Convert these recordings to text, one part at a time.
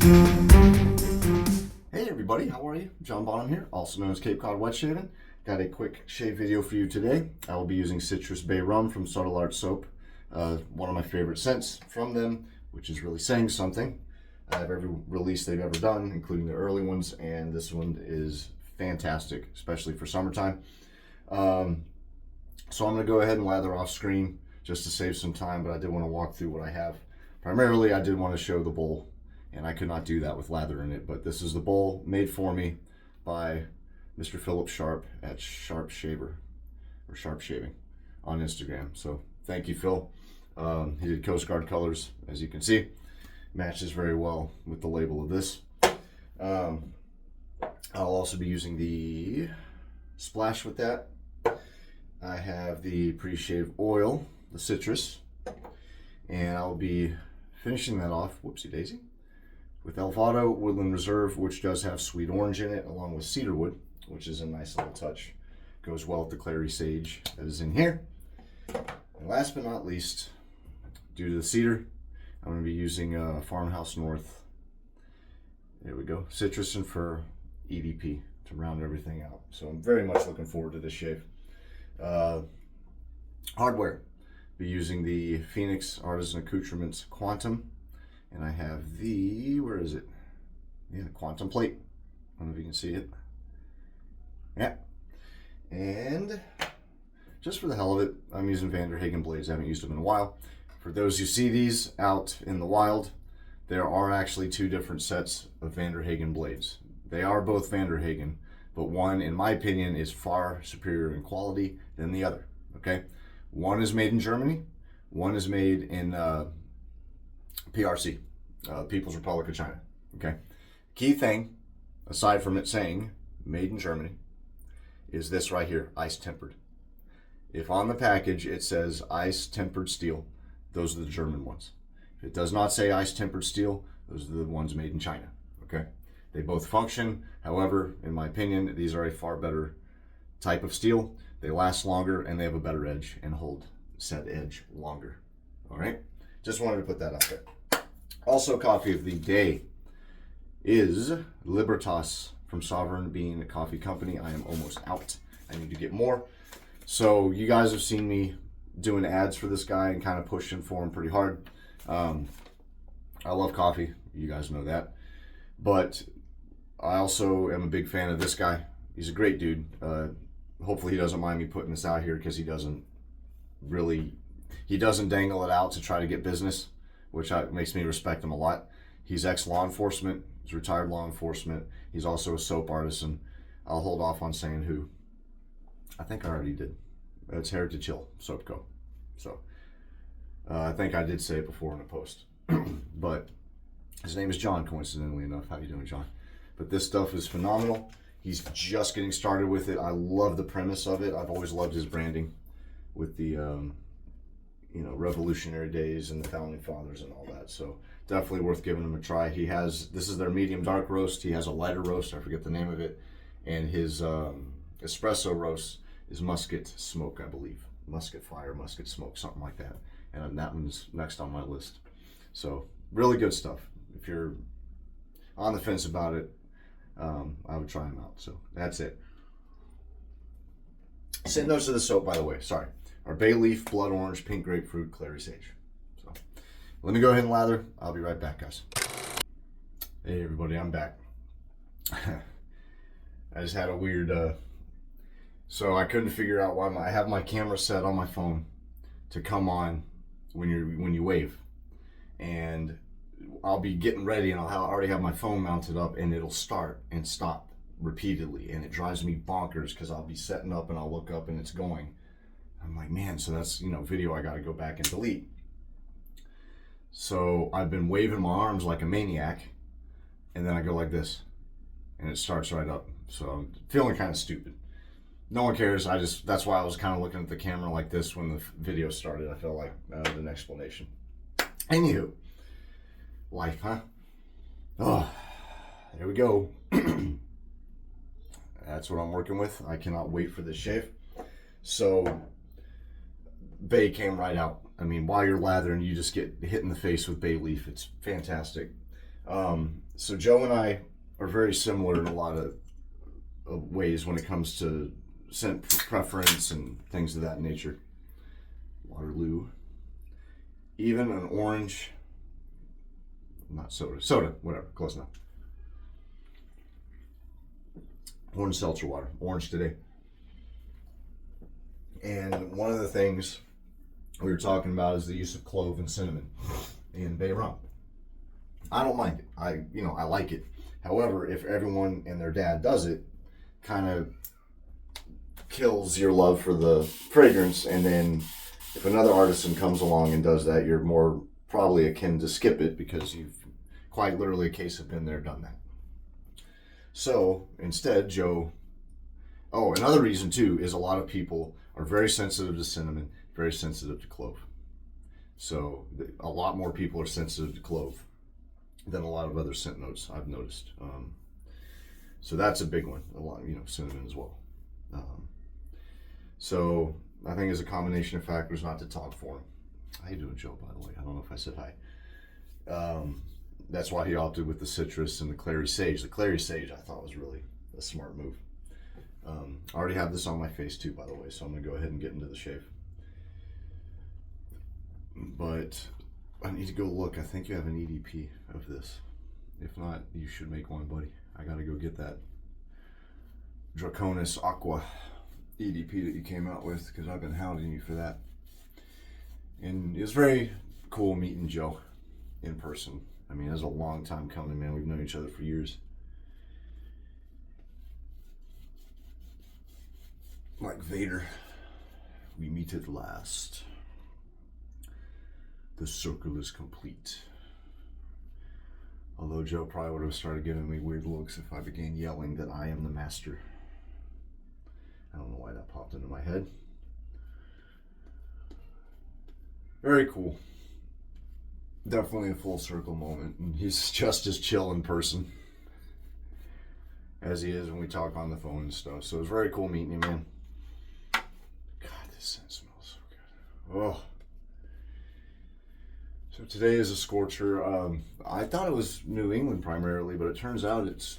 Hey everybody, how are you? John Bonham here, also known as Cape Cod Wet Shaving. Got a quick shave video for you today. I will be using Citrus Bay Rum from Subtle Art Soap. One of my favorite scents from them, which is really saying something. I have every release they've ever done, including the early ones, and this one is fantastic, especially for summertime. So I'm going to go ahead and lather off screen just to save some time, but I did want to walk through what I have. Primarily, I did want to show the bowl, and I could not do that with lather in it, but this is the bowl made for me by Mr. Philip Sharp at Sharp Shaving on Instagram. So thank you, Phil. He did Coast Guard colors, as you can see. Matches very well with the label of this. I'll also be using the splash with that. I have the pre-shave oil, the citrus, and I'll be finishing that off, whoopsie daisy, with Elvado Woodland Reserve, which does have sweet orange in it, along with cedar wood, which is a nice little touch. Goes well with the Clary sage that is in here. And last but not least, due to the cedar, I'm going to be using Farmhouse North. There we go, Citrus and Fir EDP to round everything out. So I'm very much looking forward to this shave. Hardware, be using the Phoenix Artisan Accoutrements Quantum, and I have the, where is it? Yeah, the Quantum plate. I don't know if you can see it. Yeah. And just for the hell of it, I'm using 𝘊𝘪𝘵𝘳𝘴 blades. I haven't used them in a while. For those who see these out in the wild, there are actually two different sets of 𝘊𝘪𝘵𝘴 blades. They are both 𝘊𝘪𝘵𝘴, but one, in my opinion, is far superior in quality than the other, okay? One is made in Germany, one is made in PRC, People's Republic of China, okay? Key thing, aside from it saying made in Germany, is this right here, ice tempered. If on the package it says ice tempered steel, those are the German ones. If it does not say ice tempered steel, those are the ones made in China, okay? They both function. However, in my opinion, these are a far better type of steel. They last longer and they have a better edge and hold said edge longer. All right, just wanted to put that out there. Also, coffee of the day is Libertas from Sovereign Bean Coffee Company. I am almost out. I need to get more. So you guys have seen me doing ads for this guy and kind of pushing for him pretty hard. I love coffee. You guys know that. But I also am a big fan of this guy. He's a great dude. Hopefully he doesn't mind me putting this out here, because he doesn't dangle it out to try to get business, which makes me respect him a lot. He's ex-law enforcement. He's retired law enforcement. He's also a soap artisan. I'll hold off on saying who. I think I already did. It's Heritage Hill Soap Co. So I think I did say it before in a post. But his name is John, coincidentally enough. How you doing, John? But this stuff is phenomenal. He's just getting started with it. I love the premise of it. I've always loved his branding with the, Revolutionary Days and the Founding Fathers and all that. So definitely worth giving him a try. This is their medium dark roast. He has a lighter roast. I forget the name of it. And his espresso roast is musket smoke, I believe. Musket fire, musket smoke, something like that. And that one's next on my list. So really good stuff. If you're on the fence about it, I would try them out. So that's it. Scent notes of the soap, by the way, sorry, are bay leaf, blood orange, pink grapefruit, Clary sage. So let me go ahead and lather. I'll be right back, guys. Hey everybody, I'm back. I just had a weird, so I couldn't figure out why I have my camera set on my phone to come on when you wave, and I'll be getting ready and I'll already have my phone mounted up, and it'll start and stop repeatedly, and it drives me bonkers because I'll be setting up and I'll look up and it's going. I'm like, man, so that's, video I got to go back and delete. So I've been waving my arms like a maniac, and then I go like this and it starts right up. So I'm feeling kind of stupid. No one cares. That's why I was kind of looking at the camera like this when the video started. I felt like an explanation. Anywho, life, huh? Oh, there we go. That's what I'm working with. I cannot wait for this shave. So, bay came right out. I mean, while you're lathering, you just get hit in the face with bay leaf. It's fantastic. So Joe and I are very similar in a lot of ways when it comes to scent preference and things of that nature. Waterloo. Even an orange, not soda, whatever, close enough. Orange seltzer water, orange today. And one of the things we were talking about is the use of clove and cinnamon in bay rum. I don't mind it. I like it. However, if everyone and their dad does it, kind of kills your love for the fragrance. And then if another artisan comes along and does that, you're more probably akin to skip it because you've quite literally a case of been there, done that. So instead, Joe, another reason too is a lot of people are very sensitive to cinnamon, very sensitive to clove. So a lot more people are sensitive to clove than a lot of other scent notes I've noticed. So that's a big one. A lot, cinnamon as well. So I think it's a combination of factors, not to talk for him. How you doing, Joe, by the way? I don't know if I said hi. That's why he opted with the citrus and the Clary sage. The Clary sage I thought was really a smart move. I already have this on my face too, by the way, so I'm going to go ahead and get into the shave. But I need to go look. I think you have an EDP of this. If not, you should make one, buddy. I got to go get that 𝘊𝘪𝘵 EDP that you came out with, because I've been hounding you for that. And it was very cool meeting Joe in person. I mean, it was a long time coming, man. We've known each other for years. Like Vader, we meet at last. The circle is complete. Although Joe probably would have started giving me weird looks if I began yelling that I am the master. I don't know why that popped into my head. Very cool. Definitely a full circle moment. And he's just as chill in person as he is when we talk on the phone and stuff. So it was very cool meeting you, man. God, this scent smells so good. Oh. So today is a scorcher. I thought it was New England primarily, but it turns out it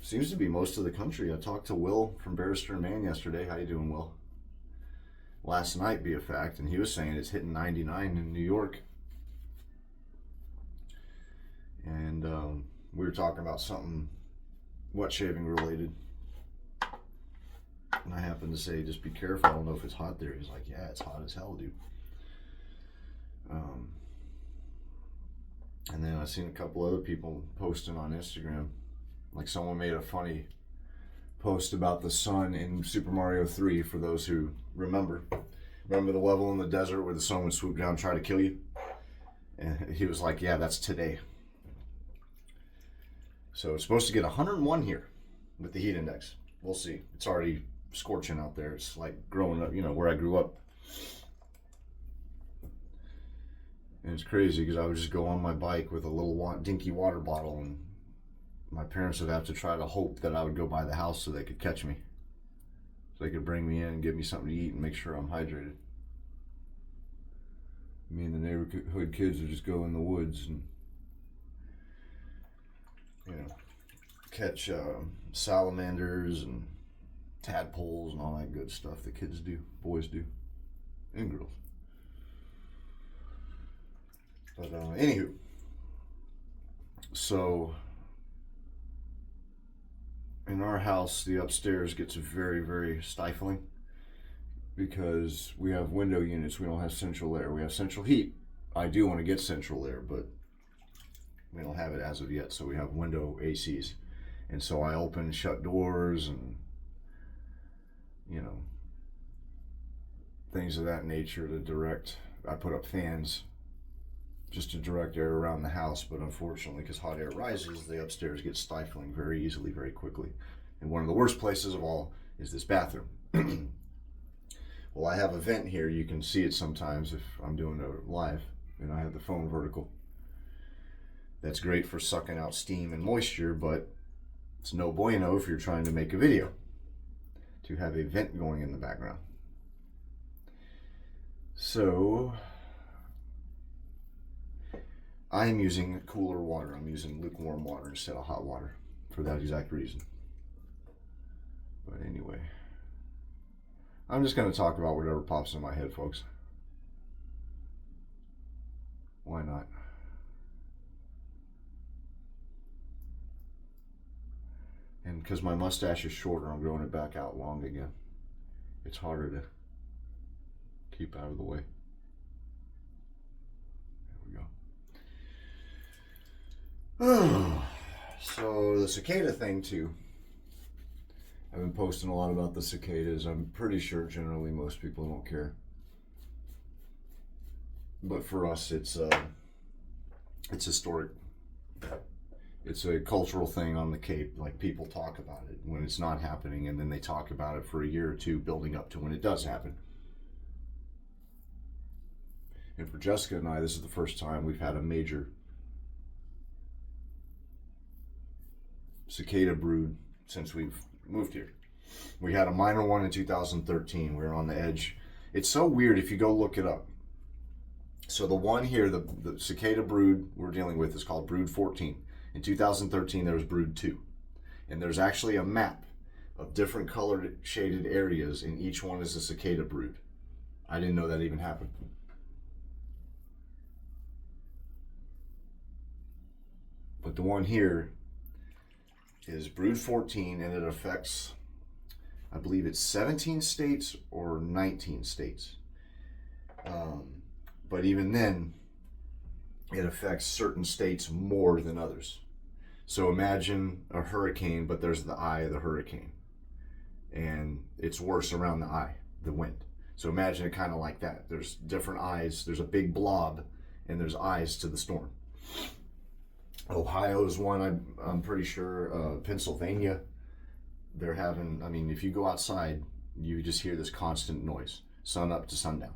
seems to be most of the country. I talked to Will from Barrister and Man yesterday. How you doing, Will? Last night, be a fact, and he was saying it's hitting 99 in New York. And we were talking about something wet shaving related. And I happened to say, just be careful. I don't know if it's hot there. He's like, yeah, it's hot as hell, dude. And then I seen a couple other people posting on Instagram. Like someone made a funny post about the sun in Super Mario 3, for those who remember. Remember the level in the desert where the sun would swoop down and try to kill you? And he was like, yeah, that's today. So it's supposed to get 101 here with the heat index. We'll see. It's already scorching out there. It's like growing up, where I grew up. And it's crazy because I would just go on my bike with a little dinky water bottle, and my parents would have to try to hope that I would go by the house so they could catch me. So they could bring me in and give me something to eat and make sure I'm hydrated. Me and the neighborhood kids would just go in the woods and, catch salamanders and tadpoles and all that good stuff that kids do, boys do, and girls. But anywho, so in our house, the upstairs gets very, very stifling because we have window units. We don't have central air. We have central heat. I do want to get central air, but we don't have it as of yet. So we have window ACs. And so I open and shut doors and, things of that nature to direct. I put up fans just to direct air around the house, but unfortunately, because hot air rises, the upstairs gets stifling very easily, very quickly. And one of the worst places of all is this bathroom. Well, I have a vent here. You can see it sometimes if I'm doing it live, and I have the phone vertical. That's great for sucking out steam and moisture, but it's no bueno if you're trying to make a video, to have a vent going in the background. So I am using cooler water. I'm using lukewarm water instead of hot water for that exact reason. But anyway, I'm just going to talk about whatever pops in my head, folks. Why not? And because my mustache is shorter, I'm growing it back out long again. It's harder to keep out of the way. There we go. So the cicada thing too. I've been posting a lot about the cicadas. I'm pretty sure generally most people don't care. But for us, it's historic. It's a cultural thing on the Cape. Like, people talk about it when it's not happening, and then they talk about it for a year or two building up to when it does happen. And for Jessica and I, this is the first time we've had a major cicada brood since we've moved here. We had a minor one in 2013. We were on the edge. It's so weird if you go look it up. So the one here, the cicada brood we're dealing with is called brood 14. In 2013, there was brood 2. And there's actually a map of different colored shaded areas, and each one is a cicada brood. I didn't know that even happened. But the one here is brood 14, and it affects, I believe it's 17 states or 19 states. But even then, it affects certain states more than others. So imagine a hurricane, but there's the eye of the hurricane. And it's worse around the eye, the wind. So imagine it kind of like that. There's different eyes. There's a big blob, and there's eyes to the storm. Ohio is one, I'm pretty sure. Pennsylvania, they're having, I mean, if you go outside, you just hear this constant noise, sun up to sundown.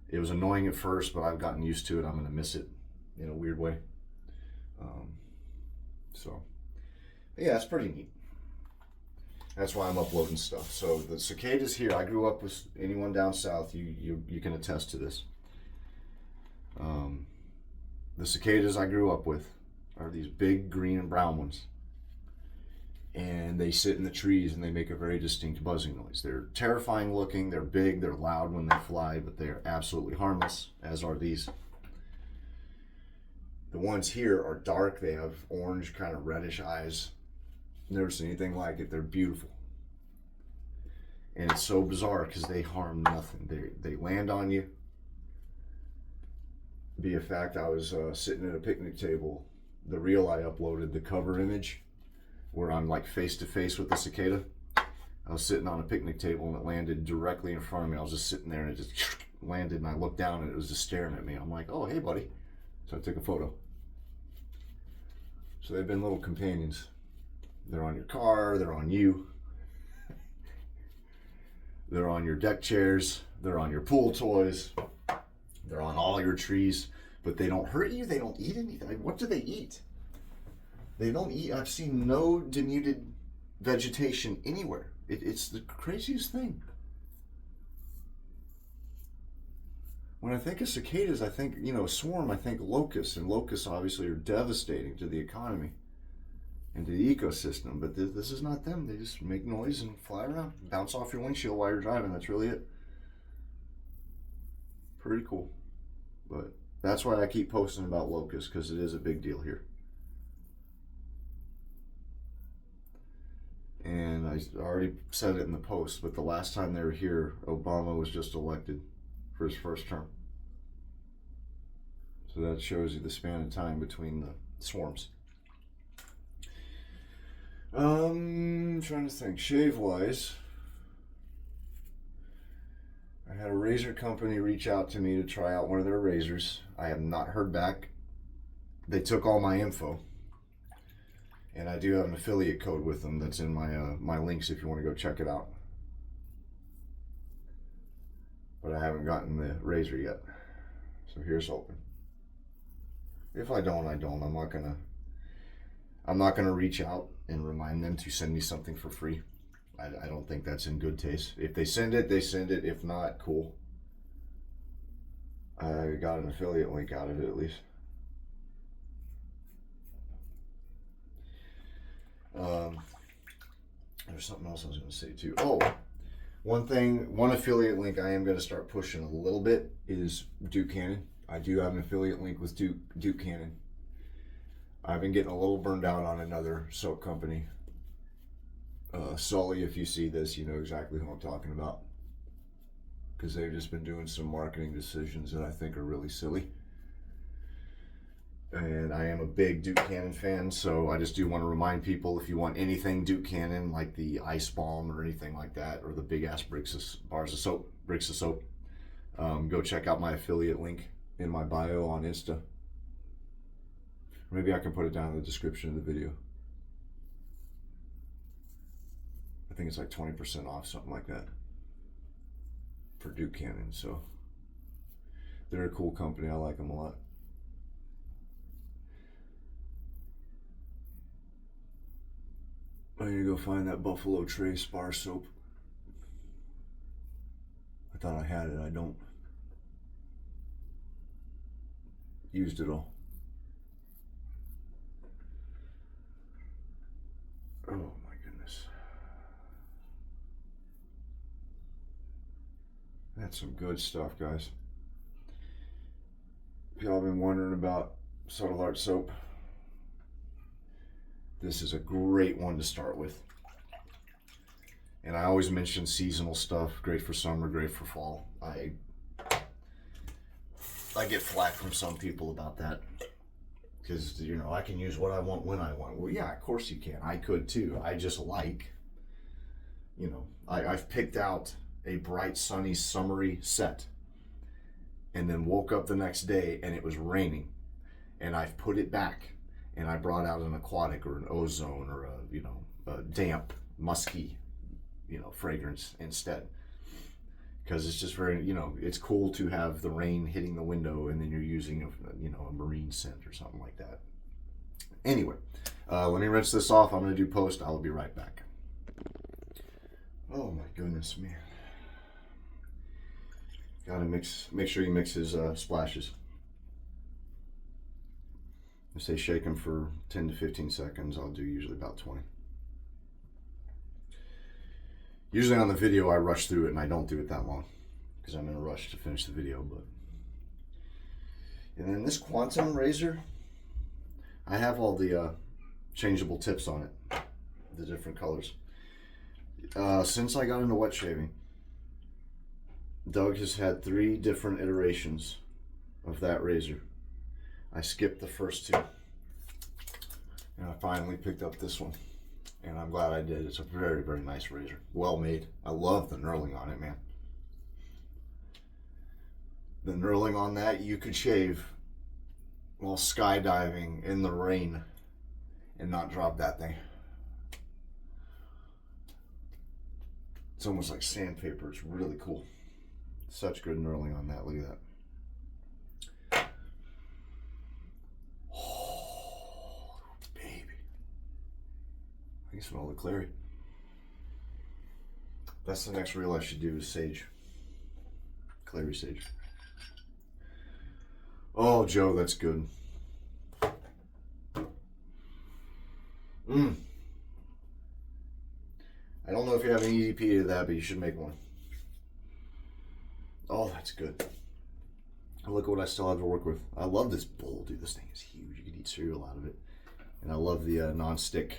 It was annoying at first, but I've gotten used to it. I'm going to miss it in a weird way. Yeah, it's pretty neat. That's why I'm uploading stuff. So the cicadas here, I grew up with, anyone down south, you can attest to this. The cicadas I grew up with are these big green and brown ones. And they sit in the trees and they make a very distinct buzzing noise. They're terrifying looking, they're big, they're loud when they fly, but they're absolutely harmless, as are these. The ones here are dark, they have orange, kind of reddish eyes. Never seen anything like it. They're beautiful. And it's so bizarre because they harm nothing. They land on you. Be a fact, I was sitting at a picnic table. The reel I uploaded, the cover image, where I'm like face to face with the cicada. I was sitting on a picnic table and it landed directly in front of me. I was just sitting there and it just landed, and I looked down and it was just staring at me. I'm like, oh, hey, buddy. So I took a photo. So they've been little companions. They're on your car, they're on you. They're on your deck chairs, they're on your pool toys, they're on all your trees, but they don't hurt you, they don't eat anything. What do they eat? They don't eat. I've seen no denuded vegetation anywhere. It's the craziest thing. When I think of cicadas, I think, swarm, I think locusts, and locusts obviously are devastating to the economy and to the ecosystem, but this is not them. They just make noise and fly around, bounce off your windshield while you're driving. That's really it. Pretty cool. But that's why I keep posting about locusts, because it is a big deal here. And I already said it in the post, but the last time they were here, Obama was just elected for his first term. So that shows you the span of time between the swarms. Trying to think, shave-wise, I had a razor company reach out to me to try out one of their razors. I have not heard back. They took all my info. And I do have an affiliate code with them that's in my links if you want to go check it out. But I haven't gotten the razor yet. So here's hoping. If I don't, I don't. I'm not gonna reach out and remind them to send me something for free. I don't think that's in good taste. If they send it, they send it. If not, cool. I got an affiliate link out of it at least. There's something else I was going to say too. Oh, one affiliate link I am going to start pushing a little bit is 𝘐𝘰𝘰𝘥. I do have an affiliate link with 𝘐𝘰𝘰𝘥. I've been getting a little burned out on another soap company. Sully, if you see this, you know exactly who I'm talking about. Because they've just been doing some marketing decisions that I think are really silly. And I am a big 𝘐𝘰𝘰𝘥 fan, so I just do want to remind people, if you want anything 𝘐𝘰𝘰𝘥, like the ice balm or anything like that, or the big ass bricks of soap, go check out my affiliate link in my bio on Insta. Maybe I can put it down in the description of the video. I think it's like 20% off, something like that, for 𝘐𝘰𝘰𝘥. So they're a cool company. I like them a lot. I need to go find that Buffalo Trace bar soap. I thought I had it. I don't. Used it all. Oh my goodness. That's some good stuff, guys. If y'all been wondering about Subtle Art soap, this is a great one to start with. And I always mention seasonal stuff. Great for summer, great for fall. I get flack from some people about that. Because, you know, I can use what I want when I want. Well, yeah, of course you can. I could too. I just like, you know, I've picked out a bright, sunny, summery set. And then woke up the next day and it was raining. And I've put it back. And I brought out an aquatic or an ozone or a, you know, a damp, musky, you know, fragrance instead. Because it's just very, you know, it's cool to have the rain hitting the window and then you're using, a, you know, a marine scent or something like that. Anyway, let me rinse this off. I'm going to do post. I'll be right back. Oh my goodness, man. Gotta make sure you mix his splashes. I say shake them for 10 to 15 seconds. I'll do usually about 20. Usually on the video I rush through it and I don't do it that long because I'm in a rush to finish the video. But and then this Quantum razor, I have all the changeable tips on it, the different colors. Since I got into wet shaving, Doug has had 3 different iterations of that razor. I skipped the first 2 and I finally picked up this one, and I'm glad I did. It's a very, very nice razor, well made. I love the knurling on it, man. The knurling on that, you could shave while skydiving in the rain and not drop that thing. It's almost like sandpaper. It's really cool. Such good knurling on that. Look at that. I can smell the Clary. That's the next reel I should do, is sage. Clary sage. Oh, Joe, that's good. I don't know if you have an EDP to that, but you should make one. Oh, that's good. Look at what I still have to work with. I love this bowl, dude. This thing is huge. You could eat cereal out of it. And I love the non-stick.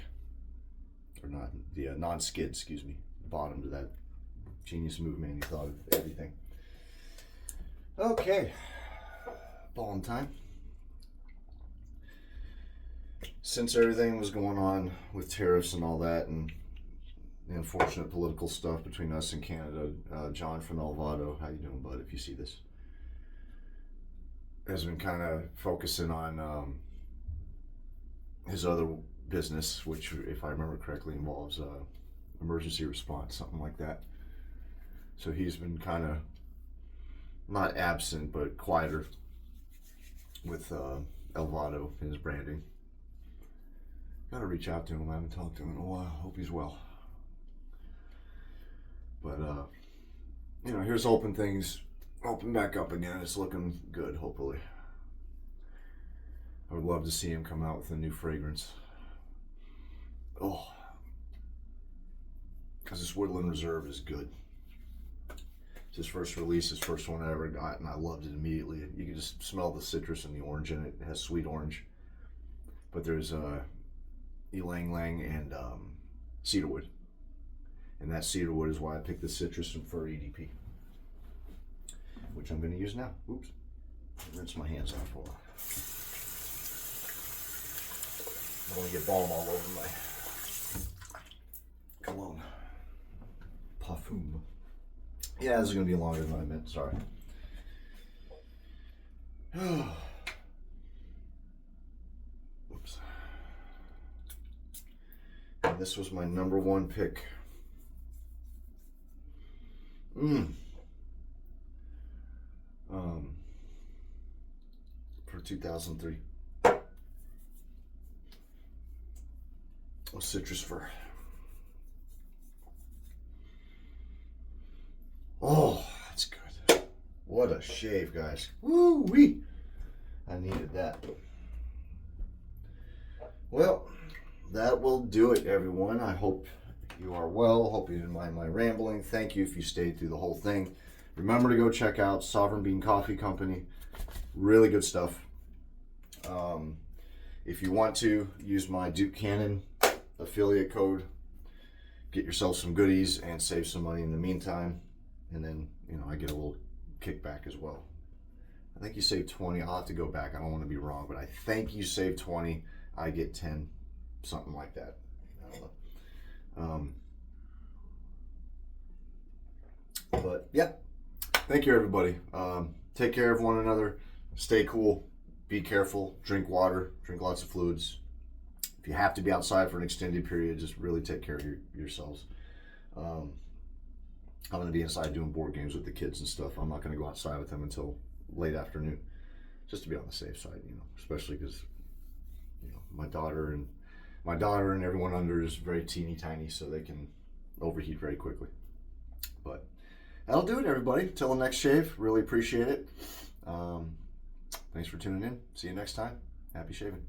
Or not the non-skid, excuse me, bottom to that genius move, man. He thought of everything. Okay, Balm time. Since everything was going on with tariffs and all that, and the unfortunate political stuff between us and Canada, John from Elvado, how you doing, bud? If you see this, has been kind of focusing on his other business, which, if I remember correctly, involves emergency response, something like that. So he's been kind of not absent, but quieter with Elvado and his branding. Gotta reach out to him. I haven't talked to him in a while. Hope he's well. But you know, here's hoping things open back up again. It's looking good, hopefully. I would love to see him come out with a new fragrance. Oh, because this Woodland Reserve is good. It's his first release, his first one I ever got, and I loved it immediately. You can just smell the citrus and the orange in it. It has sweet orange. But there's 𝘊𝘪𝘵𝘳𝘴 and cedarwood. And that cedarwood is why I picked the citrus and fir EDP, which I'm going to use now. Oops. Rinse my hands off a while. I don't want to get balm all over my cologne. Parfum. Yeah, this is going to be longer than I meant. Sorry. Oops. And this was my #1 pick. For 2003. Citrus fir. Oh, that's good. What a shave, guys. Woo-wee. I needed that. Well, that will do it, everyone. I hope you are well. Hope you didn't mind my rambling. Thank you if you stayed through the whole thing. Remember to go check out Sovereign Bean Coffee Company. Really good stuff. If you want to, use my Duke Cannon affiliate code. Get yourself some goodies and save some money in the meantime. And then, you know, I get a little kickback as well. I think you save 20. I'll have to go back. I don't want to be wrong, but I think you save 20. I get 10, something like that. I don't know. But yeah, thank you, everybody. Take care of one another. Stay cool. Be careful. Drink water. Drink lots of fluids. If you have to be outside for an extended period, just really take care of yourselves. I'm going to be inside doing board games with the kids and stuff. I'm not going to go outside with them until late afternoon, just to be on the safe side, you know, especially because, you know, my daughter and everyone under is very teeny tiny, so they can overheat very quickly. But that'll do it, everybody. Till the next shave. Really appreciate it. Thanks for tuning in. See you next time. Happy shaving.